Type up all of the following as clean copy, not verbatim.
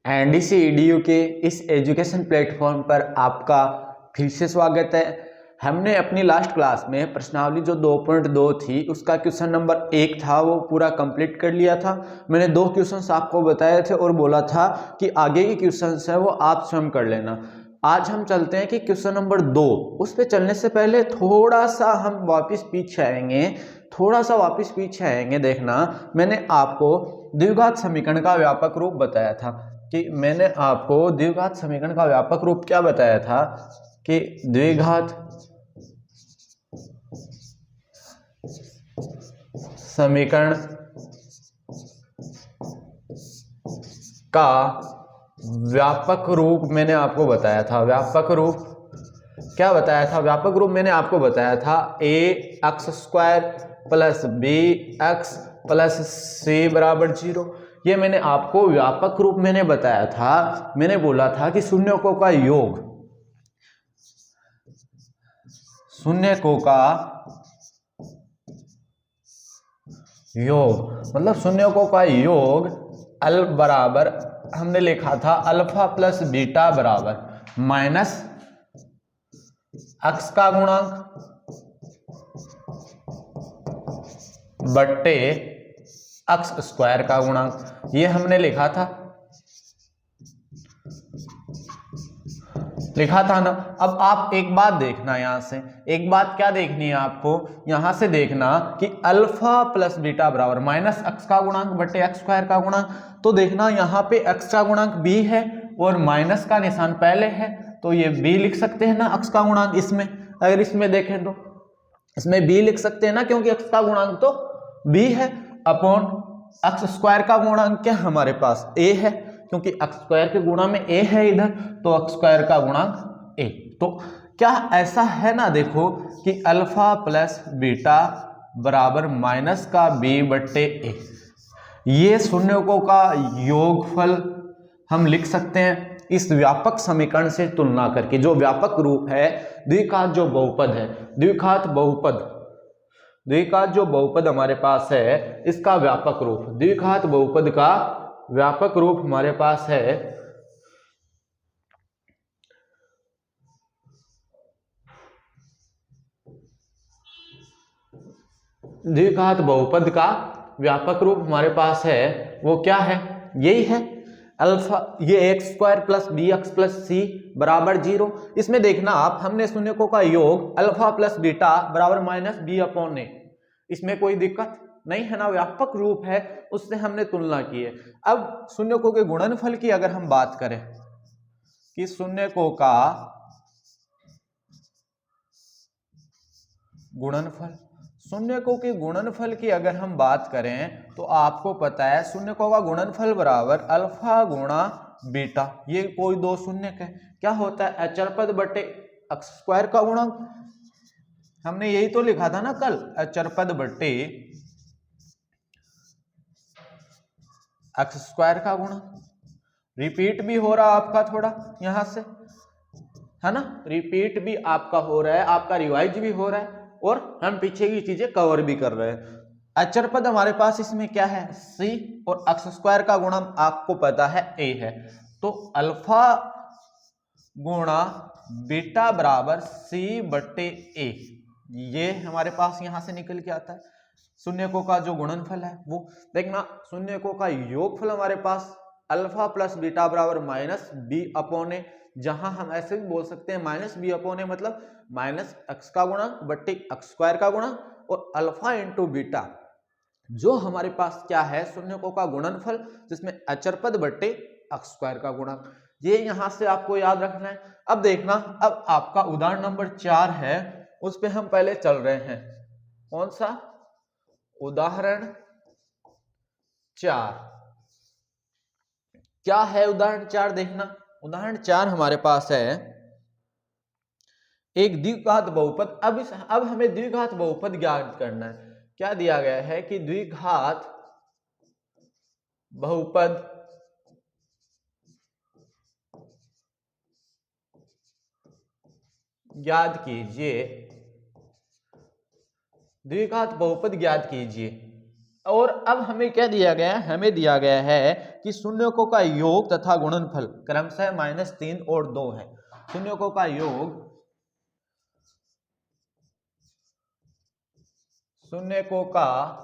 NDCEDU के इस education platform पर आपका फिर से स्वागत है। हमने अपनी लास्ट क्लास में प्रश्नावली जो 2.2 थी उसका क्वेश्चन नंबर 1 था वो पूरा कंप्लीट कर लिया था। मैंने 2 क्वेश्चंस आपको बताए थे और बोला था कि आगे के क्वेश्चंस है वो आप स्वयं कर लेना। आज हम चलते हैं कि क्वेश्चन नंबर 2, उस पर चलने से पहले थोड़ा सा हम वापस पीछे आएंगे। देखना, मैंने आपको द्विघात समीकरण का व्यापक रूप बताया था कि मैंने आपको द्विघात समीकरण का व्यापक रूप क्या बताया था कि द्विघात समीकरण का व्यापक रूप मैंने आपको बताया था। व्यापक रूप क्या बताया था? व्यापक रूप मैंने आपको बताया था ax² plus bx plus c बराबर 0। ये मैंने आपको व्यापक रूप मैंने बताया था। मैंने बोला था कि शून्यकों का योग, मतलब शून्यकों का योग अल बराबर हमने लिखा था अल्फा प्लस बीटा बराबर माइनस एक्स का गुणांक बट्टे एक्स स्क्वायर का गुणांक, ये हमने लिखा था ना। अब आप एक बात देखना, यहां से एक बात क्या देखनी है आपको, यहां से देखना कि अल्फा प्लस बीटा बराबर माइनस एक्स का गुणांक बट्टे एक्स स्क्वायर का गुणांक। तो देखना यहां पे एक्स का गुणांक बी है और माइनस का निशान पहले है, तो ये बी लिख सकते हैं ना एक्स का गुणांक। इसमें अगर इसमें देखें तो इसमें बी लिख सकते हैं ना, क्योंकि एक्स का गुणांक तो बी है अपॉन एक्स स्क्वायर का गुणांक क्या हमारे पास ए है, क्योंकि एक्स स्क्वायर के गुणा में ए है इधर, तो एक्स स्क्वायर का गुणांक ए। तो क्या ऐसा है ना, देखो कि अल्फा प्लस बीटा बराबर माइनस का बी बट्टे ए, ये शून्यकों का योगफल हम लिख सकते हैं इस व्यापक समीकरण से तुलना करके। जो व्यापक रूप है द्विघात जो बहुपद है, द्विघात जो बहुपद हमारे पास है इसका व्यापक रूप, द्विघात बहुपद का व्यापक रूप हमारे पास है द्विघात बहुपद का व्यापक रूप हमारे पास है वो क्या है, यही है अल्फा, ये x square plus b x plus c बराबर 0। इसमें देखना आप, हमने शून्यकों का योग अल्फा प्लस बीटा बराबर माइनस बी अपॉन ए, इसमें कोई दिक्कत नहीं है ना, व्यापक रूप है उससे हमने तुलना की है। अब शून्यकों के गुणनफल की अगर हम बात करें कि शून्यकों का गुणनफल, शून्यकों के गुणनफल की अगर हम बात करें तो आपको पता है शून्यकों का गुणनफल बराबर अल्फा गुणा बीटा, ये कोई दो शून्यक है, क्या होता है अचरपद बटे एक्स स्क्वायर का गुणांक। हमने यही तो लिखा था ना कल, अचरपद बटे एक्स स्क्वायर का गुणांक। रिपीट भी हो रहा आपका थोड़ा यहां से, है ना, रिपीट भी आपका हो रहा है, आपका रिवाइज भी हो रहा है और हम पीछे की चीजें कवर भी कर रहे हैं। अचर पद हमारे पास इसमें क्या है c, और एक्स स्क्वायर का गुणा आपको पता है a है, तो अल्फा गुणा बीटा बराबर c बट्टे a, ये हमारे पास यहां से निकल के आता है। शून्यकों का जो गुणनफल है वो देखना, शून्यकों का योगफल हमारे पास अल्फा प्लस बीटा बराबर माइनस बी अपॉन ए, जहां हम ऐसे भी बोल सकते हैं माइनस बी अपॉन ए मतलब माइनस एक्स का गुणा बट्टे एक्स स्क्वायर का गुणा, और अल्फा इंटू बीटा जो हमारे पास क्या है शून्यकों का गुणनफल जिसमें अचरपद बट्टे एक्स स्क्वायर का गुणा, ये यहां से आपको याद रखना है। अब देखना, अब आपका उदाहरण नंबर 4 है उस पे हम पहले चल रहे हैं। कौन सा उदाहरण 4, क्या है उदाहरण 4? देखना उदाहरण 4 हमारे पास है एक द्विघात बहुपद। अब हमें द्विघात बहुपद ज्ञात करना है। क्या दिया गया है कि द्विघात बहुपद ज्ञात कीजिए, द्विघात बहुपद ज्ञात कीजिए। और अब हमें क्या दिया गया है, हमें दिया गया है कि शून्यकों का योग तथा गुणनफल क्रमशः -3 और 2 है। शून्यकों का योग, शून्यकों का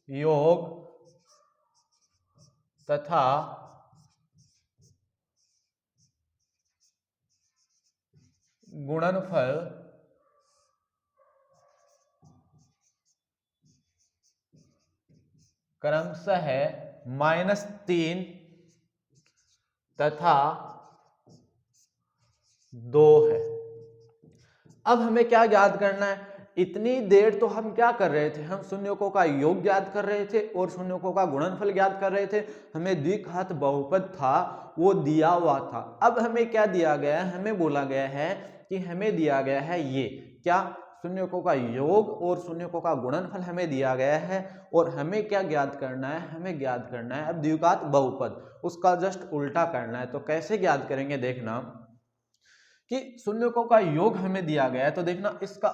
योग तथा गुणनफल क्रमशः -3 तथा 2 है। अब हमें क्या याद करना है, इतनी देर तो हम क्या कर रहे थे, हम शून्यकों का योग ज्ञात कर रहे थे और शून्यकों का गुणनफल ज्ञात कर रहे थे। हमें द्विघात बहुपद था वो दिया हुआ था। अब हमें क्या दिया गया है, हमें बोला गया है कि हमें दिया गया है ये क्या, शून्यकों का योग और शून्यकों का गुणनफल हमें दिया गया है और हमें क्या ज्ञात करना है, हमें ज्ञात करना है अब द्विघात बहुपद, उसका जस्ट उल्टा करना है। तो कैसे ज्ञात करेंगे, देखना कि शून्यकों का योग हमें दिया गया है, तो देखना इसका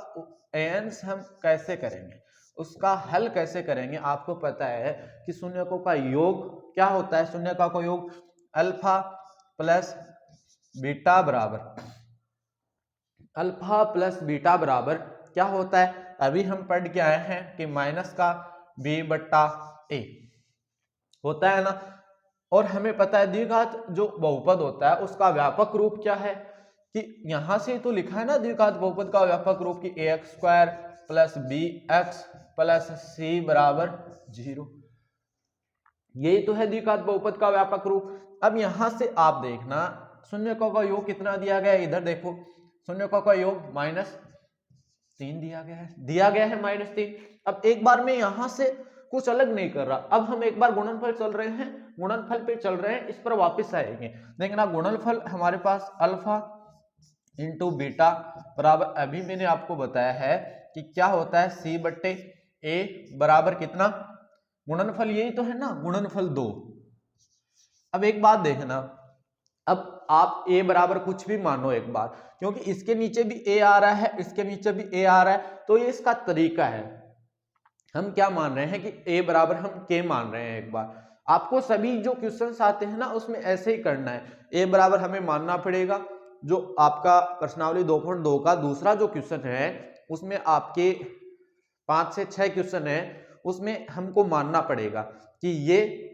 एंस हम कैसे करेंगे, उसका हल कैसे करेंगे। आपको पता है कि शून्यकों का योग क्या होता है, शून्यकों का योग अल्फा प्लस बीटा बराबर, अल्फा प्लस बीटा बराबर क्या होता है, अभी हम पढ़ के आए हैं कि माइनस का बी बट्टा ए होता है ना। और हमें पता है द्विघात जो बहुपद होता है उसका व्यापक रूप क्या है, कि यहां से तो लिखा है ना द्विघात बहुपद का व्यापक रूप कि ax² plus bx plus c बराबर 0, यही तो है द्विघात बहुपद का व्यापक रूप। अब यहां से आप देखना शून्यकों का योग कितना दिया गया है, इधर देखो शून्यकों का योग -3 दिया गया है -3। अब एक बार में यहां से कुछ अलग नहीं कर रहा, अब हम एक बार गुणनफल चल रहे हैं, गुणनफल पे चल रहे हैं, इस पर वापस आएंगे। देखना गुणनफल हमारे पास अल्फा इंटू बीटा बराबर, अभी मैंने आपको बताया है कि क्या होता है c बट्टे a बराबर कितना, गुणनफल यही तो है ना, गुणनफल 2। अब एक बात देखना, अब आप a बराबर कुछ भी मानो एक बार, क्योंकि इसके नीचे भी a आ रहा है, इसके नीचे भी a आ रहा है, तो ये इसका तरीका है। हम क्या मान रहे हैं कि a बराबर हम k मान रहे हैं। एक बार आपको सभी जो क्वेश्चंस आते हैं ना उसमें ऐसे ही करना है, a बराबर हमें मानना पड़ेगा। जो आपका प्रश्नावली 2.2 का दूसरा जो क्वेश्चन है उसमें आपके 5 से 6 क्वेश्चन है, उसमें हमको मानना पड़ेगा कि ये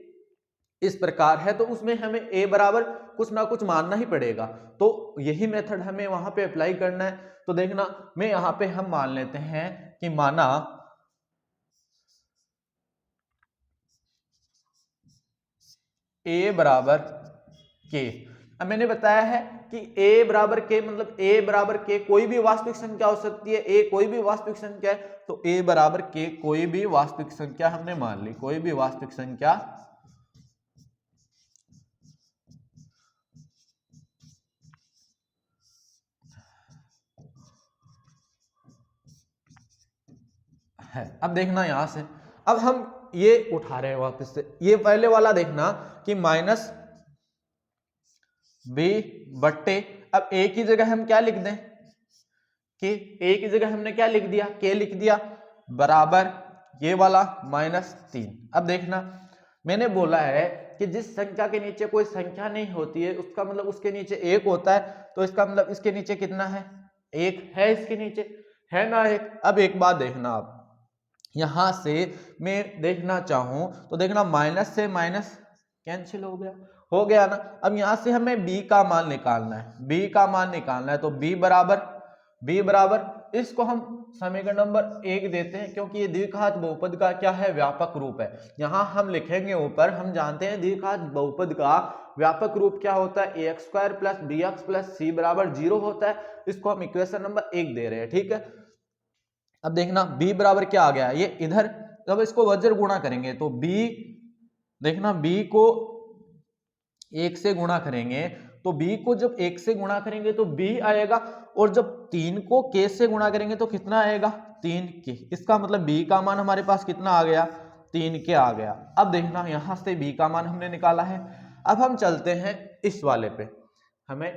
इस प्रकार है, तो उसमें हमें a बराबर कुछ ना कुछ मानना ही पड़ेगा। तो यही मेथड हमें वहां पे अप्लाई करना है। तो देखना मैं यहां पे हम मान लेते हैं कि माना a बराबर k। अब मैंने बताया है कि a बराबर k मतलब a बराबर k कोई भी वास्तविक संख्या हो सकती है, a कोई भी वास्तविक संख्या है, तो a बराबर k कोई भी वास्तविक संख्या हमने मान ली, कोई भी वास्तविक संख्या है। अब देखना यहां से, अब हम ये उठा रहे हैं वापस से, ये पहले वाला देखना कि माइनस b बट्टे, अब a की जगह हम क्या लिख दें, कि a की जगह हमने क्या लिख दिया, k लिख दिया, बराबर ये वाला -3। अब देखना मैंने बोला है कि जिस संख्या के नीचे कोई संख्या नहीं होती है उसका मतलब उसके नीचे 1 होता है, तो इसका मतलब इसके नीचे कितना है, 1 है, इसके नीचे है ना 1। अब एक बात देखना, आप यहां से मैं देखना चाहूं तो देखना माइनस से माइनस कैंसिल हो गया ना। अब यहां से हमें b का मान निकालना है, b का मान निकालना है, तो b बराबर इसको हम समीकरण नंबर 1 देते हैं, क्योंकि ये द्विघात बहुपद का क्या है, व्यापक रूप है। यहां हम लिखेंगे ऊपर, हम जानते हैं द्विघात बहुपद का व्यापक रूप क्या होता है, ax² plus bx plus c बराबर 0 होता है। इसको हम इक्वेशन नंबर 1 दे रहे हैं, ठीक है। अब देखना b बराबर क्या आ गया, ये इधर जब इसको वज्र गुणा करेंगे तो b, देखना b को 1 से गुणा करेंगे तो b को जब 1 से गुणा करेंगे तो b आएगा, और जब 3 को k से गुणा करेंगे तो कितना आएगा, 3k। इसका मतलब b का मान हमारे पास कितना आ गया, 3k आ गया। अब देखना यहां से b का मान हमने निकाला है। अब हम चलते हैं इस वाले पे, हमें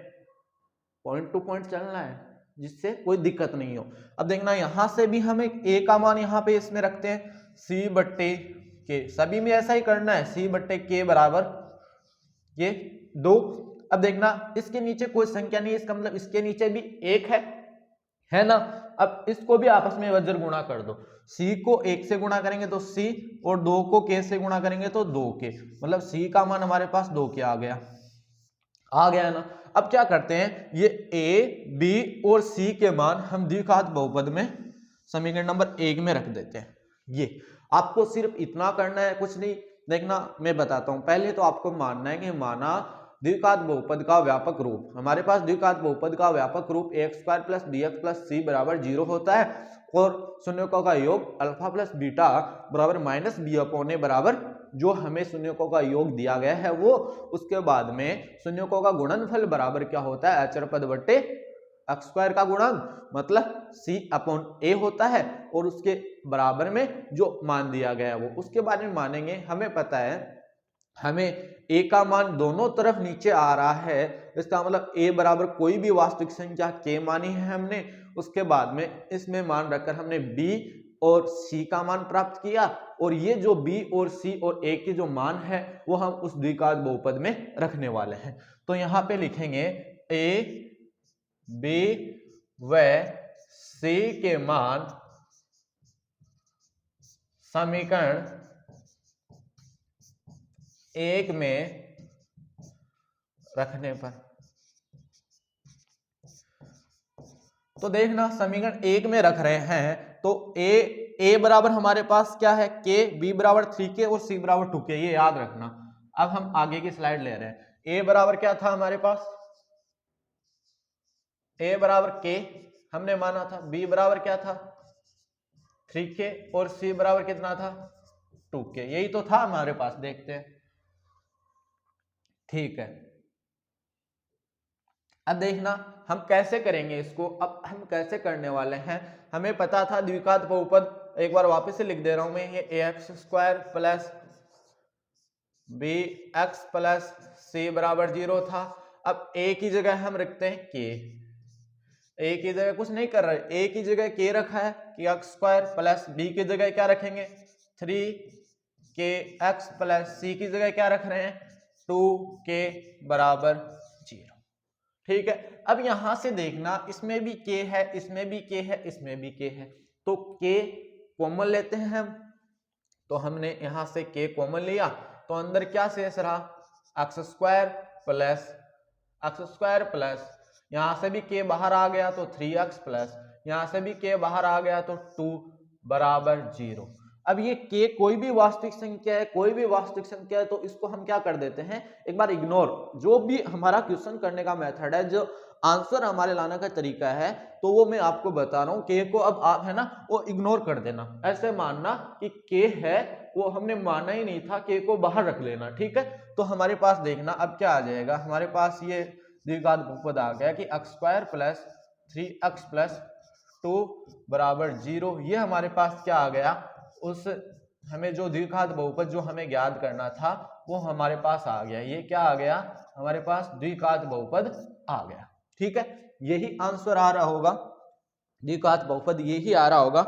पॉइंट टू पॉइंट चलना है, जिससे कोई दिक्कत नहीं हो। अब देखना यहां से भी हम एक a का मान यहाँ पे इसमें रखते हैं, c बट्टे k, सभी में ऐसा ही करना है, c बट्टे k बराबर ये 2। अब देखना इसके नीचे कोई संख्या नहीं है, इसका मतलब इसके नीचे भी 1 है ना। अब इसको भी आपस में वज्र गुणा कर दो, c को 1 से गुणा करेंगे तो c और 2 को k से गुणा करेंगे तो 2k, मतलब c का मान हमारे पास 2k आ गया है ना। अब क्या करते हैं, ये a b और c के मान हम द्विघात बहुपद में समीकरण नंबर 1 में रख देते हैं। ये आपको सिर्फ इतना करना है, कुछ नहीं। देखना मैं बताता हूं, पहले तो आपको मानना है कि माना द्विघात बहुपद का व्यापक रूप, हमारे पास द्विघात बहुपद का व्यापक रूप ax² plus bx plus c बराबर 0 होता है और शून्यकों का योग अल्फा प्लस बीटा बराबर माइनस बी अपॉन ए बराबर जो हमें शून्यकों का योग दिया गया है वो, उसके बाद में शून्यकों का गुणनफल बराबर क्या होता है, अचर पद बट्टे x² का गुणांक मतलब c अपॉन a होता है, और उसके बराबर में जो मान दिया गया है वो, उसके बारे में मानेंगे। हमें पता है हमें a का मान दोनों तरफ नीचे आ रहा है, इसका मतलब a बराबर कोई भी वास्तविक संख्या k मानी है हमने, उसके बाद में इसमें मान रखकर हमने b और c का मान प्राप्त किया, और ये जो b और c और a के जो मान है वो हम उस द्विघात बहुपद में रखने वाले हैं। तो यहाँ पे लिखेंगे a b व c के मान समीकरण 1 में रखने पर। तो देखना समीकरण 1 में रख रहे हैं तो a बराबर हमारे पास क्या है k, b बराबर 3k और c बराबर 2k, ये याद रखना। अब हम आगे की स्लाइड ले रहे हैं। a बराबर क्या था हमारे पास, a बराबर k हमने माना था, b बराबर क्या था 3k और c बराबर कितना था 2k, यही तो था हमारे पास। देखते हैं, ठीक है। अब देखना हम कैसे करेंगे इसको, अब हम कैसे करने वाले हैं, हमें पता था द्विघात बहुपद, एक बार वापस से लिख दे रहा हूं मैं, ये ax² plus bx plus c बराबर 0 था। अब a की जगह हम रखते हैं k, a की जगह कुछ नहीं कर रहे, a की जगह k रखा है कि x² प्लस b की जगह क्या रखेंगे 3kx प्लस c की जगह क्या रख रहे हैं 2k बराबर 0, ठीक है। अब यहां से देखना इसमें भी k है, इसमें भी k है, इसमें भी k है, तो k कॉमन लेते हैं हम, तो हमने यहां से k कॉमन लिया तो अंदर क्या शेष रहा x² प्लस यहां से भी k बाहर आ गया तो 3x प्लस यहां से भी k बाहर आ गया तो 2 बराबर 0। अब ये k कोई भी वास्तविक संख्या है, कोई भी वास्तविक संख्या है, तो इसको हम क्या कर देते हैं, एक बार इग्नोर, जो भी हमारा क्वेश्चन करने का मेथड है, जो आंसर हमारे लाने का तरीका है, तो वो मैं आपको बता रहा हूं। k को अब आप है ना वो इग्नोर कर देना, ऐसे मानना कि k है, वो हमने माना ही नहीं था, k को बाहर रख लेना, ठीक है। तो हमारे पास देखना अब क्या आ जाएगा, हमारे पास ये द्विघात बहुपद आ गया कि x² प्लस 3x प्लस 2 बराबर 0, ये हमारे पास क्या आ गया, उस हमें जो द्विघात बहुपद जो हमें ज्ञात करना था वो हमारे पास आ गया। ये क्या आ गया हमारे पास, द्विघात बहुपद आ गया, ठीक है। यही आंसर आ रहा होगा, द्विघात बहुपद यही आ रहा होगा,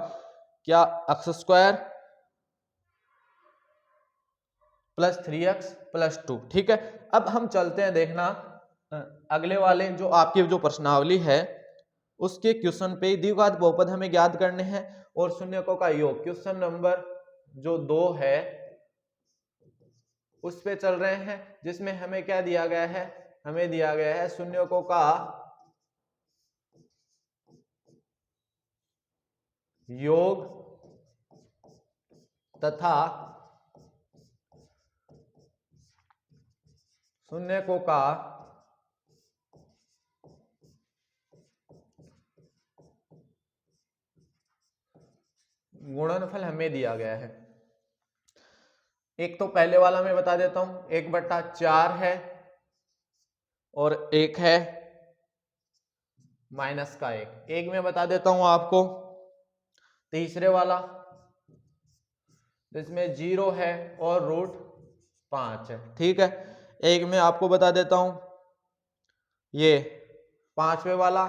क्या x² प्लस 3x प्लस 2, ठीक है। अब हम चलते हैं, देखना अगले वाले जो आपकी जो प्रश्नावली है उसके क्वेश्चन पे द्विघात बहुपद हमें ज्ञात करने हैं और शून्यकों का योग, क्वेश्चन नंबर जो 2 है उस पे चल रहे हैं, जिसमें हमें क्या दिया गया है, हमें दिया गया है शून्यकों का योग तथा शून्यकों का गुणनफल हमें दिया गया है। एक तो पहले वाला मैं बता देता हूं, 1/4 है और एक है माइनस का 1, एक मैं बता देता हूं आपको। तीसरे वाला इसमें 0 है और √5 है, ठीक है। एक मैं आपको बता देता हूं, ये 5वें वाला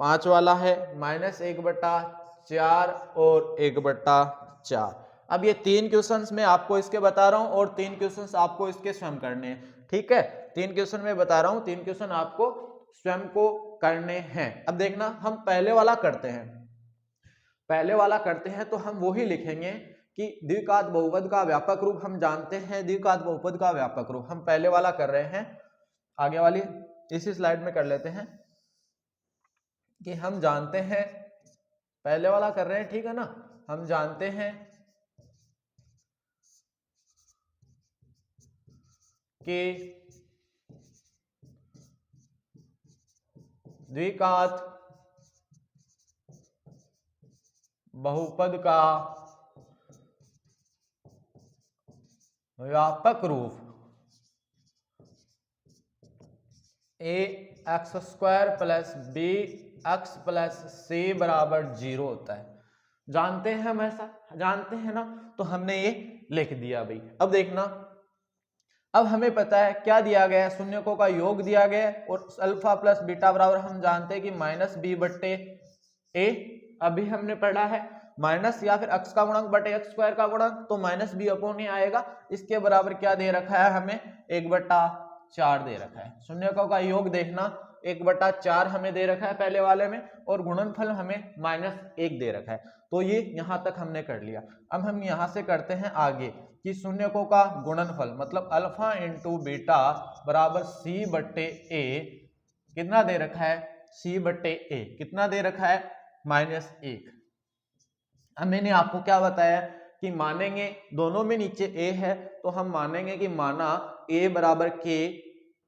5 वाला है -1/4 और 1/4। अब ये 3 क्वेश्चंस मैं आपको इसके बता रहा हूं और 3 क्वेश्चंस आपको इसके स्वयं करने हैं। ठीक है, 3 क्वेश्चन मैं बता रहा हूं, 3 क्वेश्चन आपको स्वयं को करने हैं। अब देखना, हम पहले वाला करते हैं। पहले वाला करते हैं तो हम वही लिखेंगे कि द्विघात बहुपद का व्यापक रूप हम जानते हैं, द्विघात बहुपद का व्यापक रूप हम पहले वाला कर रहे हैं। आगे वाली इसी स्लाइड में कर लेते हैं कि हम जानते हैं, पहले वाला कर रहे हैं, ठीक है ना। हम जानते हैं कि द्विघात बहुपद का व्यापक रूप ax² plus bx plus c बराबर 0 होता है। जानते हैं हम, ऐसा जानते हैं ना, तो हमने ये लिख दिया भाई। अब देखना, अब हमें पता है क्या दिया गया है, शून्यकों का योग दिया गया है और अल्फा प्लस बीटा बराबर हम जानते हैं कि -b/a। अभी हमने पढ़ा है माइनस या फिर x का गुणक बटे x² का गुणक, तो -b/a आएगा। इसके बराबर क्या दे रखा है हमें, 1/4 दे रखा है। शून्यकों का योग देखना, 1/4 हमें दे रखा है पहले वाले में और गुणनफल हमें -1 दे रखा है। तो ये यहां तक हमने कर लिया। अब हम यहां से करते हैं आगे कि शून्यकों का गुणनफल मतलब अल्फा इंटू बीटा बराबर c/a कितना दे रखा है, c/a कितना दे रखा है, -1। अब मैंने आपको क्या बताया कि मानेंगे दोनों में नीचे a है तो हम मानेंगे कि माना a बराबर k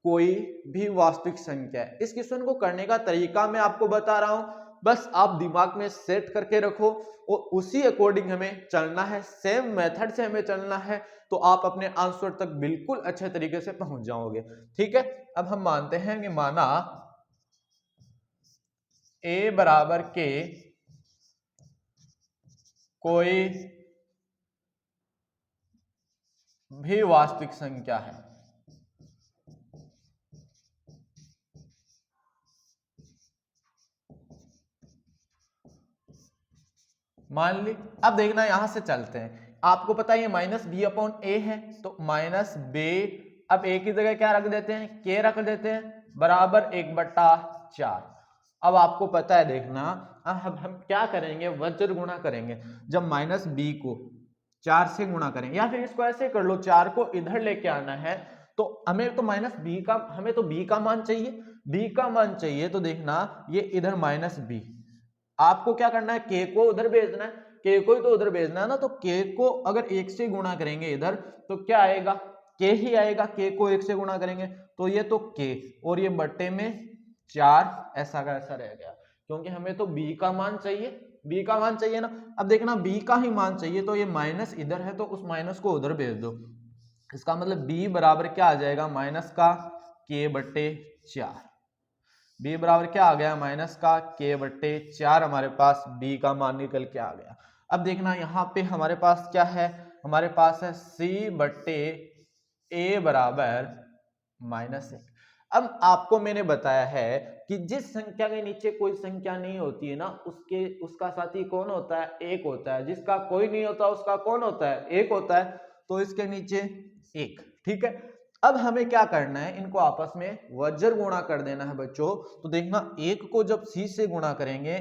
कोई भी वास्तविक संख्या है। इस क्वेश्चन को करने का तरीका मैं आपको बता रहा हूं, बस आप दिमाग में सेट करके रखो और उसी अकॉर्डिंग हमें चलना है, सेम मेथड से हमें चलना है, तो आप अपने आंसर तक बिल्कुल अच्छे तरीके से पहुंच जाओगे। ठीक है, अब हम मानते हैं कि माना a बराबर k कोई भी वास्तविक संख्या है। मान ली, अब देखना यहां से चलते हैं, आपको पता है ये -b/a है तो -b, अब a की जगह क्या रख देते हैं, k रख देते हैं बराबर 1/4। अब आपको पता है, देखना अब हम क्या करेंगे, वज्र गुणा करेंगे। जब -b को 4 से गुणा करेंगे या फिर इसको ऐसे कर लो, 4 को इधर लेके आना है तो हमें तो -b का, हमें तो b का मान चाहिए, b का मान चाहिए। तो देखना ये इधर -b, आपको क्या करना है, k को उधर भेजना है, k को ही तो उधर भेजना है ना। तो k को अगर 1 से गुणा करेंगे इधर तो क्या आएगा, k ही आएगा। k को 1 से गुणा करेंगे तो ये तो k और ये बट्टे में 4 ऐसा का ऐसा रह गया, क्योंकि हमें तो b का मान चाहिए, b का मान चाहिए ना। अब देखना b का ही मान चाहिए तो ये माइनस इधर है तो उस माइनस को उधर भेज दो। इसका मतलब b बराबर क्या आ जाएगा, माइनस का k/4। b बराबर क्या आ गया, माइनस का k/4। हमारे पास b का मान निकल के आ गया। अब देखना यहाँ पे हमारे पास क्या है, हमारे पास है c/a बराबर -1। अब आपको मैंने बताया है कि जिस संख्या के नीचे कोई संख्या नहीं होती है ना, उसका साथी कौन होता है, 1 होता है। जिसका कोई नहीं होता उसका कौन होता है, 1 होता है। तो इसके नीचे 1, ठीक है। अब हमें क्या करना है, इनको आपस में वज्र गुणा कर देना है बच्चों। तो देखना 1 को जब c से गुणा करेंगे,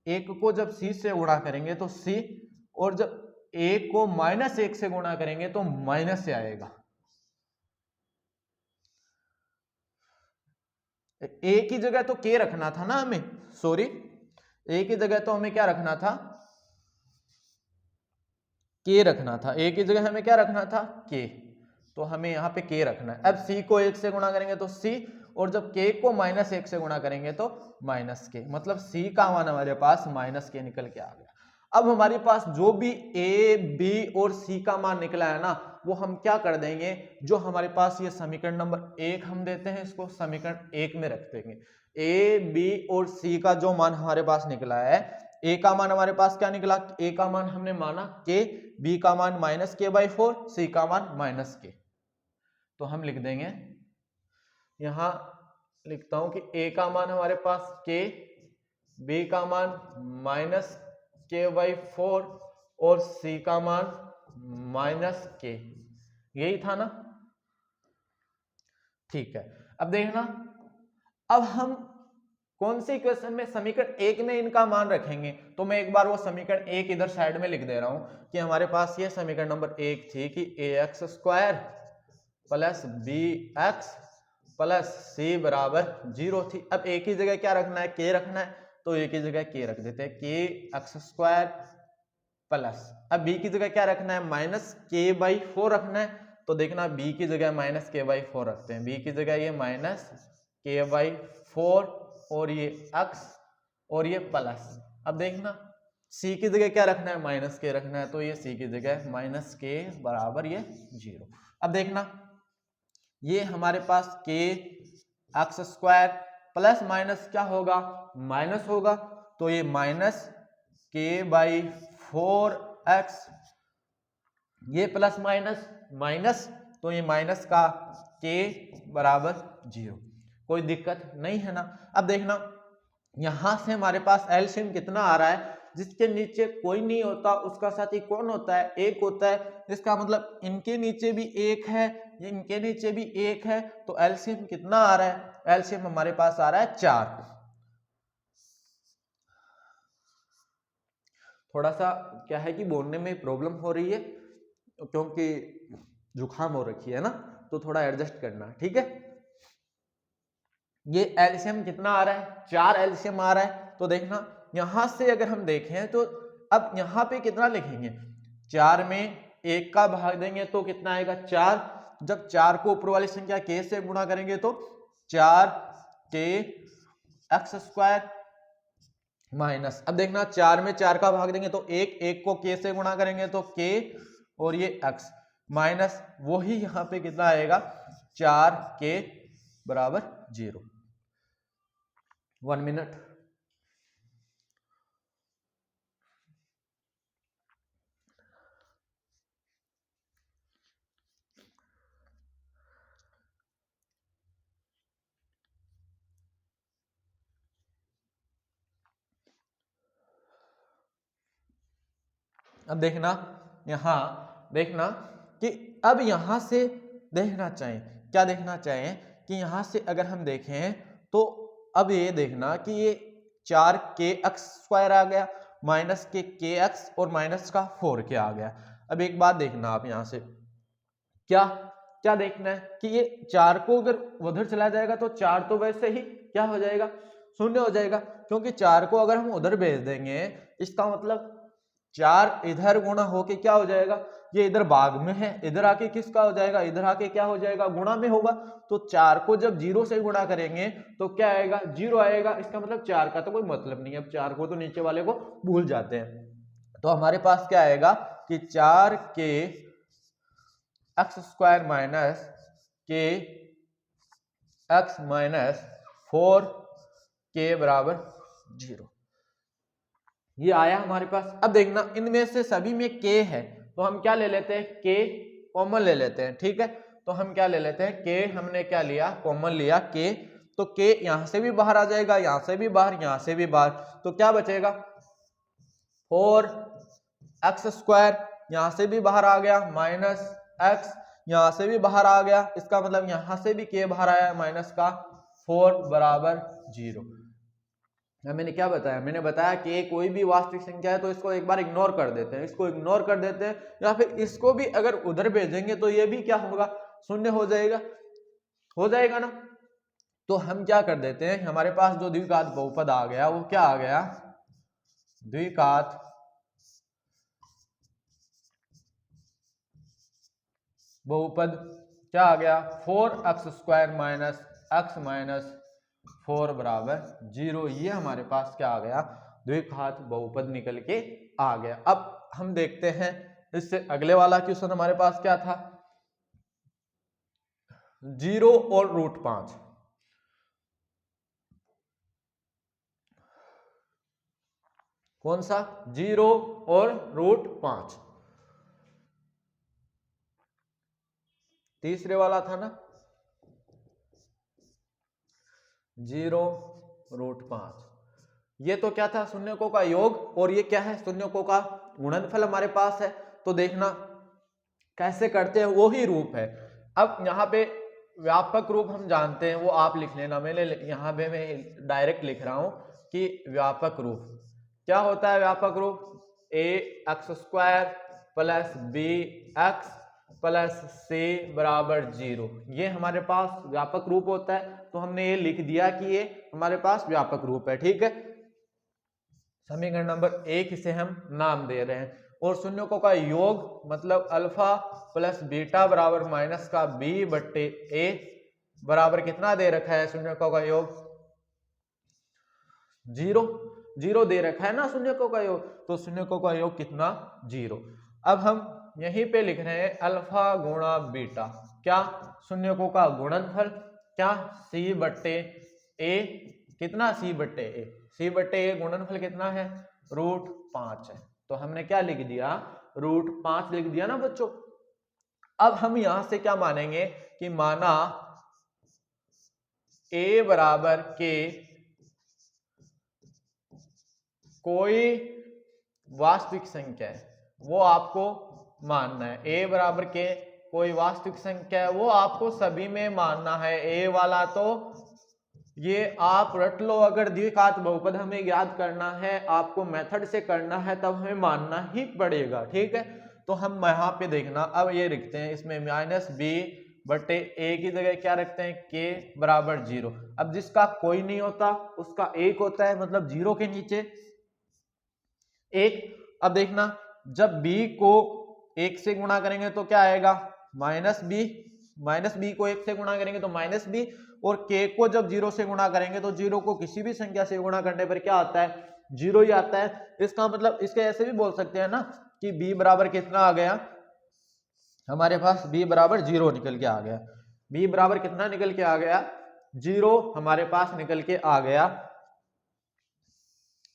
1 को जब c से गुणा करेंगे तो c, और जब 1 को -1 से गुणा करेंगे तो माइनस से आएगा। a की जगह तो k रखना था ना हमें, सॉरी a की जगह तो हमें क्या रखना था, k रखना था। a की जगह हमें क्या रखना था, k, तो हमें यहाँ पे k रखना है। अब c को 1 से गुणा करेंगे तो c, और जब k को -1 से गुणा करेंगे तो -k, मतलब c का मान हमारे पास -k निकल के आ गया। अब हमारे पास जो भी a, b और c का मान निकला है ना, वो हम क्या कर देंगे, जो हमारे पास ये समीकरण नंबर 1 हम देते हैं, इसको समीकरण 1 में रख देंगे। a, b और c का जो मान हमारे पास निकला है, a का मान हमारे पास क्या निकला, a का मान हमने माना k, b का मान -k/4, c का मान -k। तो हम लिख देंगे, यहां लिखता हूं कि a का मान हमारे पास k, बी का मान माइनस के बाई 4 और सी का मान माइनस के, यही था ना। ठीक है, अब देखना, अब हम कौन से इक्वेशन में, समीकरण एक में इनका मान रखेंगे। तो मैं एक बार वो समीकरण एक इधर साइड में लिख दे रहा हूं कि हमारे पास ये समीकरण नंबर एक थी कि ax square plus b x plus c बराबर 0 थी। अब एक ही जगह क्या रखना है, के रखना है, तो एक ही जगह के रख देते हैं, के एक्स स्क्वायर प्लस, अब बी की जगह क्या रखना है, माइनस के बाई 4 रखना है। तो देखना बी की जगह माइनस के बाई 4 रखते हैं, बी की जगह ये माइनस के बाई 4 और ये x और ये प्लस। अब देखना c की जगह क्या रखना है, माइनस के रखना है, तो ये c की जगह माइनस के बराबर ये 0। अब देखना ये हमारे पास के एक्स स्क्वायर प्लस माइनस क्या होगा, माइनस होगा, तो ये माइनस के बाई 4x, ये प्लस माइनस माइनस, तो ये माइनस का के बराबर 0, कोई दिक्कत नहीं है ना। अब देखना यहां से हमारे पास एलसीएम कितना आ रहा है, जिसके नीचे कोई नहीं होता उसका साथी कौन होता है, एक होता है। इसका मतलब इनके नीचे भी एक है, इनके नीचे भी एक है, तो एलसीएम कितना आ रहा है, एलसीएम हमारे पास आ रहा है 4। थोड़ा सा क्या है कि बोलने में प्रॉब्लम हो रही है क्योंकि जुकाम हो रखी है ना, तो थोड़ा एडजस्ट करना, ठीक है। ये एलसीएम कितना आ रहा है, 4 एलसीएम आ रहा है। तो देखना यहां से अगर हम देखें तो अब यहां पे कितना लिखेंगे, 4 में 1 का भाग देंगे तो कितना आएगा 4। जब 4 को ऊपर वाली संख्या के से गुणा करेंगे तो 4 के एक्स स्क्वायर माइनस, अब देखना 4 में 4 का भाग देंगे तो 1 को के से गुणा करेंगे तो के और ये x माइनस, वही यहां पे कितना आएगा 4 के बराबर 0। 1 मिनट। अब देखना यहां देखना कि अब यहां से देखना चाहें, क्या देखना चाहें कि यहां से अगर हम देखें तो अब ये देखना कि ये 4 के एक्स स्क्वायर आ गया माइनस के एक्स और माइनस का 4 के आ गया। अब एक बात देखना आप यहां से क्या क्या देखना है कि ये 4 को अगर उधर चला जाएगा तो 4 तो वैसे ही क्या हो जाएगा, शून्य हो जाएगा, क्योंकि 4 को अगर हम उधर भेज देंगे इसका मतलब 4 इधर गुणा होके क्या हो जाएगा, ये इधर भाग में है, इधर आके किसका हो जाएगा, इधर आके क्या हो जाएगा, गुणा में होगा। तो 4 को जब 0 से गुणा करेंगे तो क्या आएगा, 0 आएगा। इसका मतलब 4 का तो कोई मतलब नहीं है, अब 4 को तो नीचे वाले को भूल जाते हैं। तो हमारे पास क्या आएगा कि 4 के एक्स स्क्वायर माइनस के एक्स माइनस 4 के बराबर 0, ये आया हमारे पास। अब देखना इनमें से सभी में के है तो हम क्या ले लेते हैं, के कॉमन ले लेते हैं, ठीक है। तो हम क्या ले लेते हैं, के हमने क्या लिया, कॉमन लिया के, तो के यहां से भी बाहर आ जाएगा, यहां से भी बाहर, यहां से भी बाहर, तो क्या बचेगा 4 एक्स स्क्वायर, यहां से भी बाहर आ गया, माइनस एक्स यहां से भी बाहर आ गया, इसका मतलब यहां से भी के बाहर आया माइनस का 4 बराबर 0। मैंने क्या बताया, मैंने बताया कि कोई भी वास्तविक संख्या है तो इसको एक बार इग्नोर कर देते हैं, इसको इग्नोर कर देते हैं, या फिर इसको भी अगर उधर भेजेंगे तो ये भी क्या होगा, शून्य हो जाएगा ना। तो हम क्या कर देते हैं, हमारे पास जो द्विघात बहुपद आ गया वो क्या आ गया, द्विघात बहुपद क्या आ गया, 4 x square minus x minus 4 बराबर 0। ये हमारे पास क्या आ गया, द्विघात बहुपद निकल के आ गया। अब हम देखते हैं इससे अगले वाला क्वेश्चन हमारे पास क्या था, 0 और √5। कौन सा, 0 और √5, तीसरे वाला था ना, 0 √5। ये तो क्या था, शून्यकों का योग, और ये क्या है, शून्यकों का गुणनफल हमारे पास है। तो देखना कैसे करते हैं, वो ही रूप है। अब यहाँ पे व्यापक रूप हम जानते हैं, वो आप लिख लेना, मैंने यहाँ पे मैं डायरेक्ट लिख रहा हूं कि व्यापक रूप क्या होता है। व्यापक रूप a x square plus b x plus c बराबर 0, ये हमारे पास व्यापक रूप होता है। तो हमने ये लिख दिया कि ये हमारे पास व्यापक रूप है, ठीक है। समीकरण नंबर 1 से हम नाम दे रहे हैं। और शून्यकों का योग मतलब अल्फा प्लस बीटा बराबर माइनस का बी बट्टे ए बराबर कितना दे रखा है, शून्यकों का योग 0, 0 दे रखा है ना शून्यकों का योग, तो शून्यकों का योग कितना 0। अब हम यहीं पे लिख रहे हैं अल्फा गुणा बीटा, क्या शून्यकों का गुणनफल, क्या सी बट्टे ए, कितना सी बट्टे ए, सी बट्टे ए गुणनफल कितना है √5 है। तो हमने क्या लिख दिया, √5 लिख दिया ना बच्चों। अब हम यहां से क्या मानेंगे कि माना ए बराबर के कोई वास्तविक संख्या है, वो आपको मानना है। ए बराबर के कोई वास्तविक संख्या है, वो आपको सभी में मानना है। ए वाला तो ये आप रट लो, अगर द्विघात बहुपद हमें याद करना है, आपको मेथड से करना है, तब हमें मानना ही पड़ेगा, ठीक है। तो हम यहाँ पे देखना, अब ये लिखते हैं इसमें माइनस बी बटे ए की जगह क्या रखते हैं, के बराबर 0। अब जिसका कोई नहीं होता उसका 1 होता है, मतलब 0 के नीचे 1। अब देखना जब b को 1 से गुणा करेंगे तो क्या आएगा माइनस बी को 1 से गुणा करेंगे तो माइनस बी, और k को जब 0 से गुणा करेंगे तो 0 को किसी भी संख्या से गुणा करने पर क्या आता है, 0 ही आता है। इसका मतलब इसके ऐसे भी बोल सकते हैं ना कि b बराबर कितना आ गया हमारे पास, b बराबर 0 निकल के आ गया। b बराबर कितना निकल के आ गया, 0 हमारे पास निकल के आ गया।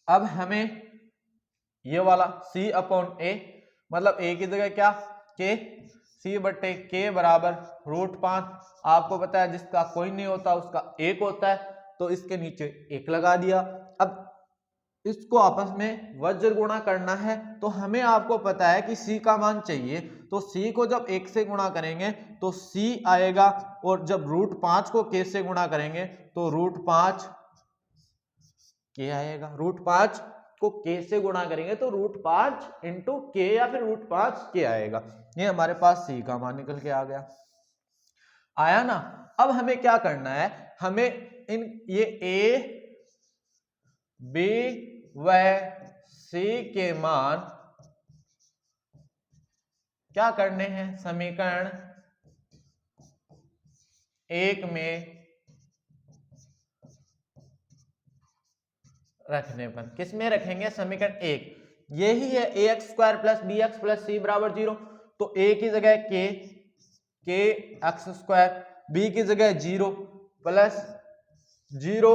अब हमें ये वाला c अपॉन ए, मतलब a की जगह क्या k, c बट्टे k बराबर √5। आपको पता है जिसका कोई नहीं होता उसका 1 होता है, तो इसके नीचे 1 लगा दिया। अब इसको आपस में वज्र गुणा करना है, तो हमें आपको पता है कि c का मान चाहिए, तो c को जब 1 से गुणा करेंगे तो c आएगा, और जब √5 को k से गुणा करेंगे तो √5 k आएगा। √5 को k से गुणा करेंगे तो √5 इंटू k या फिर √5 k आएगा। ये हमारे पास c का मान निकल के आ गया, आया ना। अब हमें क्या करना है, हमें ये a b व c के मान क्या करने हैं, समीकरण 1 में रखने पर। किस में रखेंगे, समीकरण 1, यही है ax² plus b x plus c बराबर 0। तो a की जगह k x², b की जगह 0 प्लस 0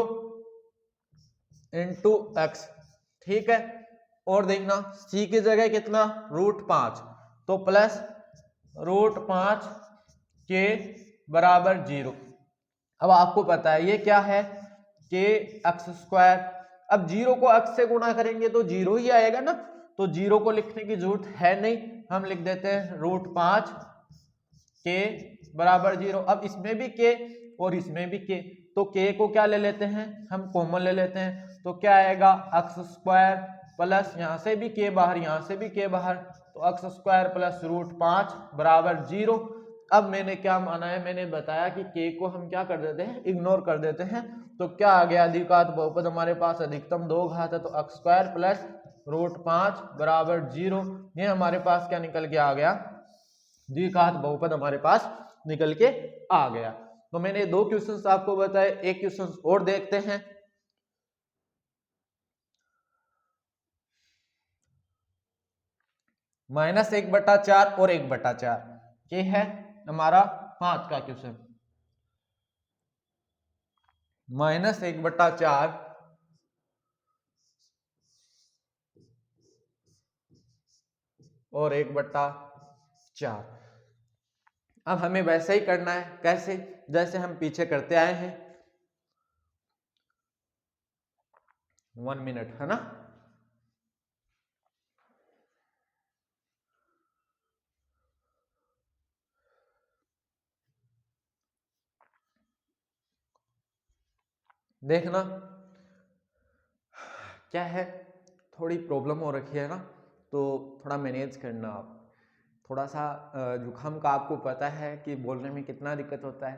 इंटू एक्स, ठीक है। और देखना c की जगह कितना √5, तो प्लस √5 के बराबर 0। अब आपको पता है ये क्या है, के x²। अब 0 को x से गुणा करेंगे तो 0 ही आएगा ना, तो 0 को लिखने की जरूरत है नहीं, हम लिख देते हैं √5 के बराबर 0। अब इसमें भी k और इसमें भी k, तो k को क्या ले लेते हैं, हम कॉमन ले लेते हैं, तो क्या आएगा x² प्लस यहाँ से भी k बाहर, यहाँ से भी k बाहर, तो x² प्लस √5 बराबर 0। अब मैंने क्या माना है, मैंने बताया कि k को हम क्या कर देते हैं, इग्नोर कर देते हैं। तो क्या आ गया, द्विघात बहुपद हमारे पास अधिकतम 2 घात है, तो x² प्लस √5 बराबर 0। ये हमारे पास क्या निकल के आ गया, द्विघात बहुपद हमारे पास निकल के आ गया। तो मैंने 2 क्वेश्चंस आपको बताए, एक क्वेश्चन और देखते हैं। -1/4 और 1/4, ये है हमारा 5 का क्वेश्चन। -1/4 और 1/4। अब हमें वैसे ही करना है, कैसे, जैसे हम पीछे करते आए हैं। 1 मिनट, है ना। देखना क्या है, थोड़ी प्रॉब्लम हो रखी है ना, तो थोड़ा मैनेज करना आप। थोड़ा सा जुकाम का आपको पता है कि बोलने में कितना दिक्कत होता है,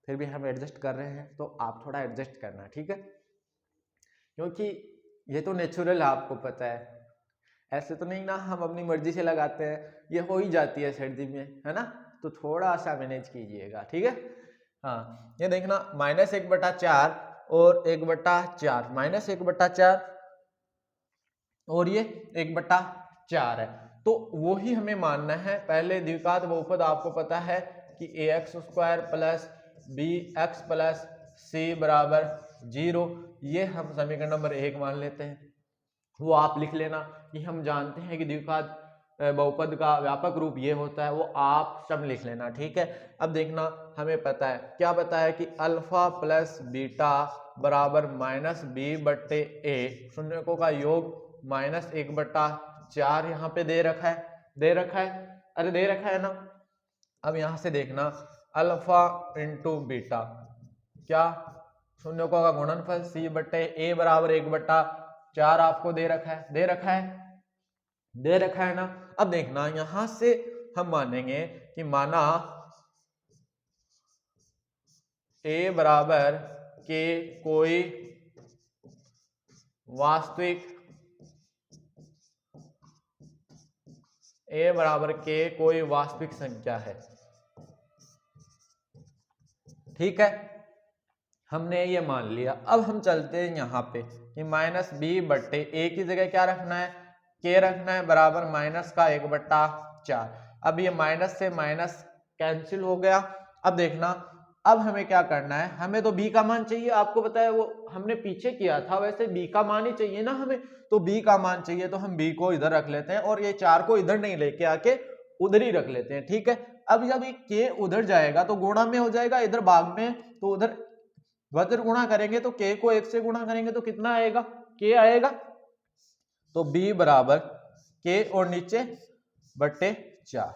फिर भी हम एडजस्ट कर रहे हैं, तो आप थोड़ा एडजस्ट करना, ठीक है। क्योंकि ये तो नेचुरल है, आपको पता है, ऐसे तो नहीं ना हम अपनी मर्जी से लगाते हैं, ये हो ही जाती है सर्दी में, है ना। तो थोड़ा सा मैनेज कीजिएगा, ठीक है। हाँ, ये देखना -1/4 और 1/4, -1/4 और ये 1/4 है, तो वो ही हमें मानना है। पहले द्विघात बहुपद आपको पता है कि ax² plus bx plus c बराबर 0, ये हम समीकरण नंबर 1 मान लेते हैं। वो आप लिख लेना कि हम जानते हैं कि द्विघात बहुपद का व्यापक रूप ये होता है, वो आप सब लिख लेना, ठीक है। अब देखना हमें पता है, क्या पता है कि अल्फा प्लस बीटा बराबर -b/a, शून्यकों का योग -1/4 यहाँ पे दे रखा है, अरे दे रखा है ना। अब यहां से देखना अल्फा इंटू बीटा, क्या शून्यकों का गुणनफल c/a बराबर 1/4 आपको दे रखा है ना। अब देखना यहां से हम मानेंगे कि माना a बराबर के कोई वास्तविक संख्या है, ठीक है, हमने ये मान लिया। अब हम चलते हैं यहाँ पे कि -b/a की जगह क्या रखना है, k रखना है, बराबर माइनस का 1/4। अब ये माइनस से माइनस कैंसिल हो गया। अब देखना, अब हमें क्या करना है, हमें तो b का मान चाहिए, आपको पता है वो हमने पीछे किया था, वैसे b का मान ही चाहिए ना हमें, तो b का मान चाहिए, तो हम b को इधर रख लेते हैं और ये 4 को इधर नहीं लेके आके उधर ही रख लेते हैं, ठीक है। अब जब ये k उधर जाएगा तो गुणा में हो जाएगा, इधर भाग में, तो उधर वज्र गुणा करेंगे तो k को 1 से गुणा करेंगे तो कितना आएगा, k आएगा, तो b बराबर k और नीचे बट्टे 4,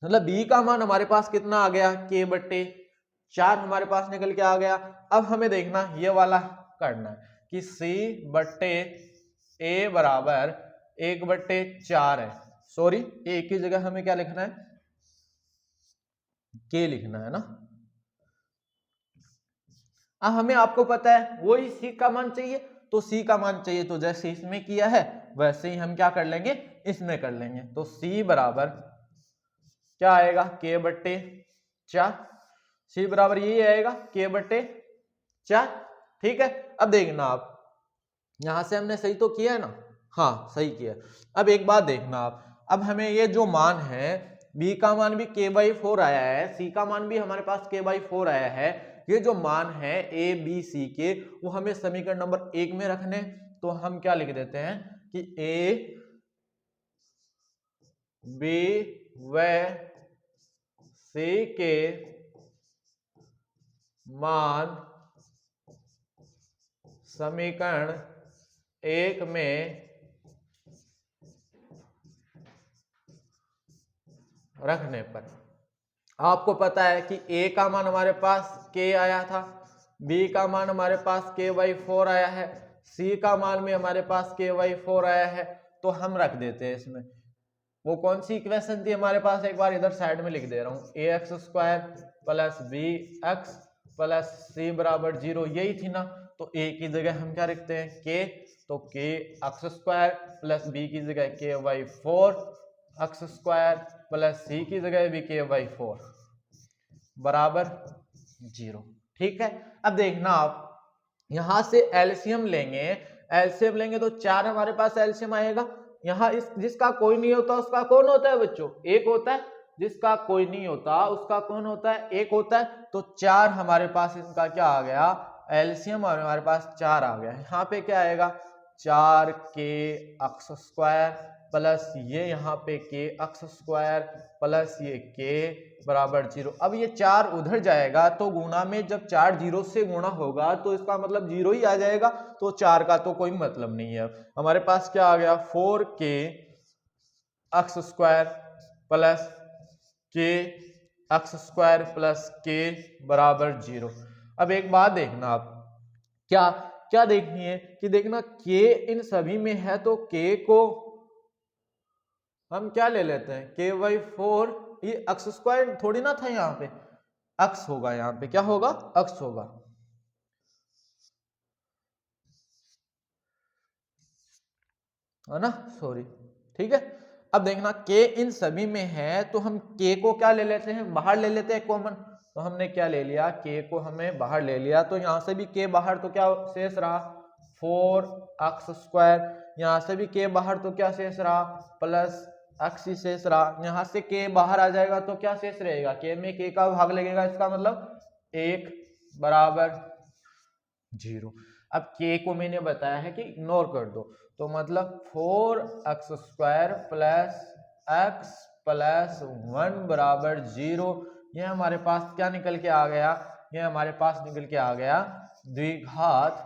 मतलब b का मान हमारे पास कितना आ गया, k/4 हमारे पास निकल के आ गया। अब हमें देखना ये वाला करना है कि c/a बराबर 1/4 है, सॉरी a की जगह हमें क्या लिखना है, k लिखना है ना। अब हमें आपको पता है वही c का मान चाहिए, तो c का मान चाहिए, तो जैसे इसमें किया है वैसे ही हम क्या कर लेंगे, इसमें कर लेंगे। तो c बराबर क्या आएगा, k/4, c बराबर यही आएगा k/4, ठीक है। अब देखना आप, यहां से हमने सही तो किया है ना, हाँ सही किया। अब एक बात देखना आप, अब हमें ये जो मान है, b का मान भी k/4 आया है, c का मान भी हमारे पास k/4 आया है, ये जो मान है a b c के, वो हमें समीकरण नंबर 1 में रखने। तो हम क्या लिख देते हैं कि a b व c के मान समीकरण 1 में रखने पर आपको पता है कि a का मान हमारे पास k आया था, b का मान हमारे पास k/4 आया है, c का मान भी हमारे पास k/4 आया है, तो हम रख देते हैं इसमें। वो कौन सी इक्वेशन थी हमारे पास, एक बार इधर साइड में लिख दे रहा हूँ, ax² plus bx plus c बराबर 0, यही थी ना। तो a की जगह हम क्या रखते हैं, k, तो k² प्लस b की जगह k/4 x² प्लस c की जगह भी k/4 बराबर 0, ठीक है। अब देखना आप, यहां से एलसीएम लेंगे तो 4 हमारे पास एलसीएम आएगा। यहाँ इस जिसका कोई नहीं होता उसका कौन होता है बच्चों, 1 होता है, जिसका कोई नहीं होता उसका कौन होता है, 1 होता है। तो 4 हमारे पास इनका क्या आ गया, एलसीएम, और हमारे पास 4 आ गया। यहाँ पे क्या आएगा, 4k x² प्लस ये यहाँ पे के एक्स स्क्वायर प्लस ये के बराबर 0। अब ये 4 उधर जाएगा तो गुणा में जब 4 0 से गुणा होगा तो इसका मतलब 0 ही आ जाएगा, तो 4 का तो कोई मतलब नहीं है। हमारे पास क्या आ गया 4k एक्स स्क्वायर प्लस के एक्स स्क्वायर प्लस के बराबर 0। अब एक बात देखना, आप क्या क्या देखनी है कि देखना के इन सभी में है तो के को हम क्या ले लेते हैं k/4, ये एक्स स्क्वायर थोड़ी ना था, यहाँ पे एक्स होगा, यहाँ पे क्या होगा एक्स होगा, है ना, सॉरी, ठीक है। अब देखना k इन सभी में है तो हम k को क्या ले लेते हैं, बाहर ले लेते हैं कॉमन। तो हमने क्या ले लिया, k को हमें बाहर ले लिया, तो यहाँ से भी k बाहर तो क्या शेष रहा 4x स्क्वायर, यहाँ से भी k बाहर तो क्या शेष रहा प्लस x ही शेष रहा। यहाँ से k बाहर आ जाएगा तो क्या शेष रहेगा, k में k का भाग लगेगा, इसका मतलब 1 बराबर 0। अब k को मैंने बताया है कि इग्नोर कर दो, तो मतलब 4x square plus x plus 1 बराबर 0। ये हमारे पास क्या निकल के आ गया, ये हमारे पास निकल के आ गया द्विघात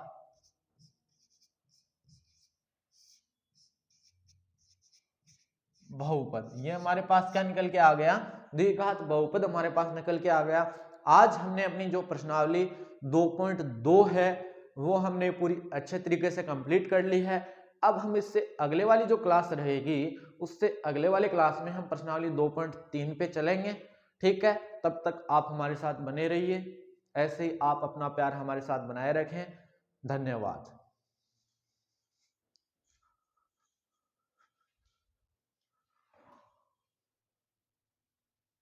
बहुपद। ये हमारे पास क्या निकल के आ गया, द्विघात बहुपद हमारे पास निकल के आ गया। आज हमने अपनी जो प्रश्नावली 2.2 है वो हमने पूरी अच्छे तरीके से कंप्लीट कर ली है। अब हम इससे अगले वाली जो क्लास रहेगी उससे अगले वाले क्लास में हम प्रश्नावली 2.3 पे चलेंगे, ठीक है। तब तक आप हमारे साथ बने रहिए, ऐसे ही आप अपना प्यार हमारे साथ बनाए रखें। धन्यवाद।